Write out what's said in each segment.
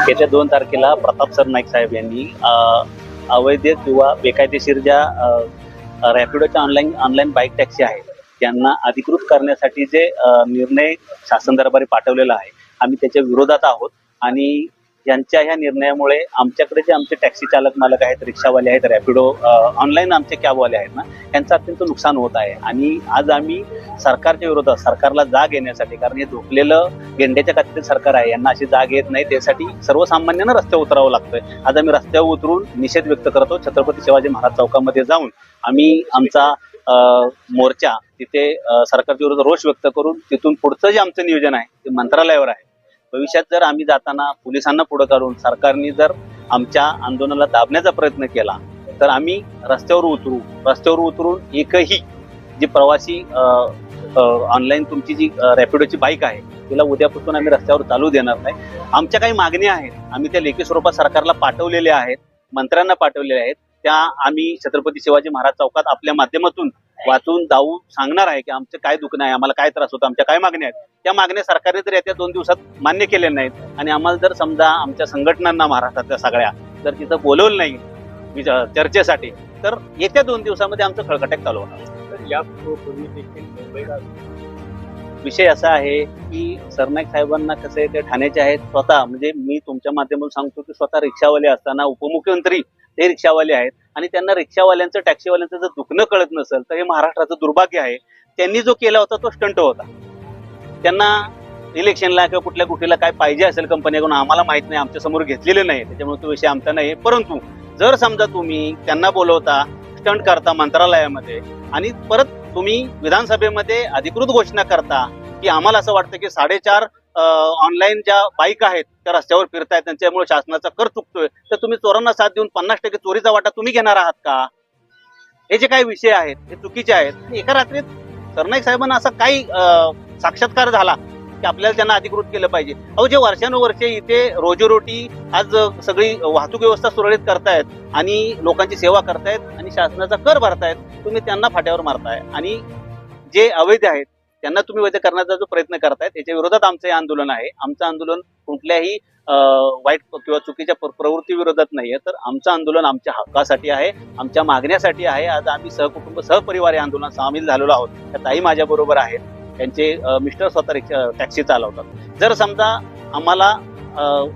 येत्या 2 तारखेला प्रताप सर नाईक साहेब यांनी अवैध किंवा बेकायदेशीर ज्या रॅपिडोच्या ऑनलाईन बाईक टॅक्सी आहेत त्यांना अधिकृत करण्यासाठी जे निर्णय शासन दरबारी पाठवलेला आहे, आम्ही त्याच्या विरोधात आहोत. आणि यांच्या ह्या निर्णयामुळे आमच्याकडे जे आमचे टॅक्सी चालक मालक आहेत, रिक्षावाले आहेत, रॅपिडो ऑनलाईन आमचे कॅबवाले आहेत ना, यांचं अत्यंत नुकसान होत आहे. आणि आज आम्ही सरकारच्या विरोधात, सरकारला जाग येण्यासाठी, कारण हे झोपलेलं गेंड्याच्या कातीतील सरकार आहे, यांना अशी जाग येत नाही, त्यासाठी सर्वसामान्यांना रस्त्यावर उतरावं लागतंय. आज आम्ही रस्त्यावर उतरून निषेध व्यक्त करतो. छत्रपती शिवाजी महाराज चौकामध्ये जाऊन आम्ही आमचा मोर्चा तिथे सरकारच्या विरोधात रोष व्यक्त करून तिथून पुढचं जे आमचं नियोजन आहे ते मंत्रालयावर आहे. भविष्यात जर आम्ही जाताना पोलिसांना पुढे काढून सरकारने जर आमच्या आंदोलनाला दाबण्याचा प्रयत्न केला तर आम्ही रस्त्यावर उतरून एकही जी प्रवासी ऑनलाईन तुमची जी रॅपिडोची बाईक आहे तिला उद्यापासून आम्ही रस्त्यावर चालू देणार नाही. आमच्या काही मागण्या आहेत, आम्ही त्या लेखी स्वरूपात सरकारला पाठवलेल्या आहेत, मंत्र्यांना पाठवलेल्या आहेत. त्या आम्ही छत्रपती शिवाजी महाराज चौकात आपल्या माध्यमातून वाचून जाऊ सांगणार आहे की आमचं काय दुखणं आहे, आम्हाला काय त्रास होतो, आमच्या काय मागण्या आहेत. त्या मागण्या सरकारने जर येत्या 2 दिवसात मान्य केल्या नाहीत आणि आम्हाला जर समजा आमच्या संघटनांना महाराष्ट्रातल्या सगळ्या जर तिथं बोलवलं नाही चर्चेसाठी तर येत्या 2 दिवसामध्ये आमचं खळखटाक चालू होणार. तर यापूर्वी देखील मुंबईला विषय असा आहे की सरनाईक साहेबांना कसे ते ठाण्याचे आहेत स्वतः, म्हणजे मी तुमच्या माध्यमातून सांगतो की स्वतः रिक्षावाले असताना उपमुख्यमंत्री ते रिक्षावाले आहेत आणि त्यांना रिक्षावाल्यांचं टॅक्सीवाल्यांचं जर दुखणं कळत नसेल तर हे महाराष्ट्राचं दुर्भाग्य आहे. त्यांनी जो केला होता तो स्टंट होता. त्यांना इलेक्शनला किंवा कुठल्या गोष्टीला काय पाहिजे असेल कंपनीकडून आम्हाला माहित नाही, आमच्या समोर घेतलेले नाही, त्याच्यामुळे तो विषय आमचा नाही. परंतु जर समजा तुम्ही त्यांना बोलवता, स्टंट करता मंत्रालयामध्ये आणि परत तुम्ही विधानसभेमध्ये अधिकृत घोषणा करता की आम्हाला असं वाटतं की 4.5 ऑनलाईन ज्या बाईक आहेत त्या रस्त्यावर फिरतायत त्यांच्यामुळे शासनाचा कर चुकतोय, तर तुम्ही चोरांना साथ देऊन 50% चोरीचा वाटा तुम्ही घेणार आहात का? हे जे काही विषय आहेत हे चुकीचे आहेत. एका रात्रीत सरनाईक साहेबांना असा काही साक्षात्कार झाला की आपल्याला त्यांना अधिकृत केलं पाहिजे. अहो, जे वर्षानुवर्षे इथे रोजीरोटी आज सगळी वाहतूक व्यवस्था सुरळीत करतायत आणि लोकांची सेवा करतायत आणि शासनाचा कर भरतायत, तुम्ही त्यांना फाट्यावर मारताय आणि जे अवैध आहेत त्यांना तुम्ही वैध करण्याचा जो प्रयत्न करतायत त्याच्या विरोधात आमचं हे आंदोलन आहे. आमचं आंदोलन कुठल्याही वाईट किंवा चुकीच्या प्रवृत्ती विरोधात नाहीये, तर आमचं आंदोलन आमच्या हक्कासाठी आहे, आमच्या मागण्यासाठी आहे. आज आम्ही सहकुटुंब सहपरिवार या आंदोलनात सामील झालेलो आहोत. त्या ताई माझ्या बरोबर आहेत, त्यांचे मिस्टर स्वतः रिक्षा टॅक्सी चालवतात. जर समजा आम्हाला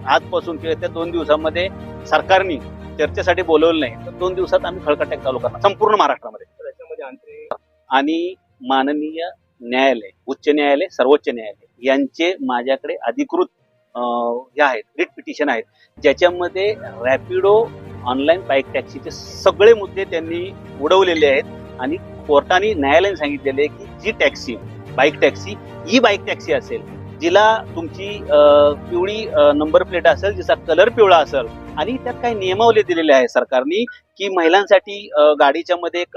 आजपासून किंवा त्या 2 दिवसांमध्ये सरकारने चर्चेसाठी बोलवलं नाही तर 2 दिवसात आम्ही खळखटाक चालू करणार संपूर्ण महाराष्ट्रामध्ये. आणि माननीय न्यायालय, उच्च न्यायालय, सर्वोच्च न्यायालय यांचे माझ्याकडे अधिकृत हे आहेत, रिट पिटिशन आहेत, ज्याच्यामध्ये रॅपिडो ऑनलाईन बाईक टॅक्सीचे सगळे मुद्दे त्यांनी उडवलेले आहेत आणि कोर्टाने न्यायालयाने सांगितलेले आहे की जी टॅक्सी बाईक टॅक्सी ही बाईक टॅक्सी असेल जिला तुमची पिवळी नंबर प्लेट असेल, जिचा कलर पिवळा असेल आणि त्यात काही नियमावली दिलेले आहे सरकारने की महिलांसाठी गाडीच्या मध्ये एक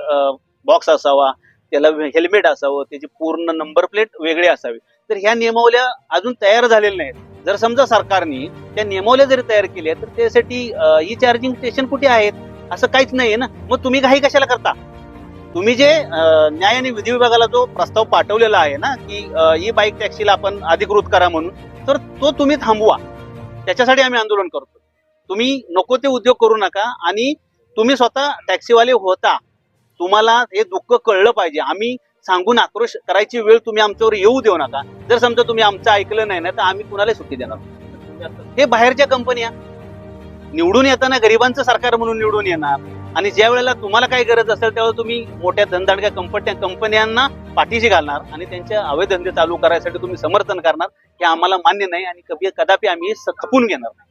बॉक्स असावा, त्याला हेल्मेट असावं, त्याची पूर्ण नंबर प्लेट वेगळी असावी. तर ह्या नियमावल्या अजून तयार झालेल्या नाहीत. जर समजा सरकारने त्या नियमावल्या जरी तयार केल्या तर त्यासाठी ई चार्जिंग स्टेशन कुठे आहेत असं काहीच नाहीये ना. मग तुम्ही काही कशाला करता? तुम्ही जे न्याय आणि विधी विभागाला जो प्रस्ताव पाठवलेला आहे ना की ई बाईक टॅक्सीला आपण अधिकृत करा म्हणून, तर तो तुम्ही थांबवा. त्याच्यासाठी आम्ही आंदोलन करतो. तुम्ही नको ते उद्योग करू नका आणि तुम्ही स्वतः टॅक्सीवाले होता, तुम्हाला हे दुःख कळलं पाहिजे. आम्ही सांगून आक्रोश करायची वेळ तुम्ही आमच्यावर येऊ देऊ नका. जर समजा तुम्ही आमचं ऐकलं नाही ना तर आम्ही कुणाला सुट्टी देणार. हे बाहेरच्या कंपन्या निवडून येताना गरिबांचं सरकार म्हणून निवडून येणार आणि ज्या वेळेला तुम्हाला काही गरज असेल त्यावेळेला तुम्ही मोठ्या धनदांडक्या कंपन्यांना पाठीशी घालणार आणि त्यांचे अवैध धंदे चालू करायसाठी तुम्ही समर्थन करणार. हे आम्हाला मान्य नाही आणि कदापि आम्ही खपून घेणार नाही.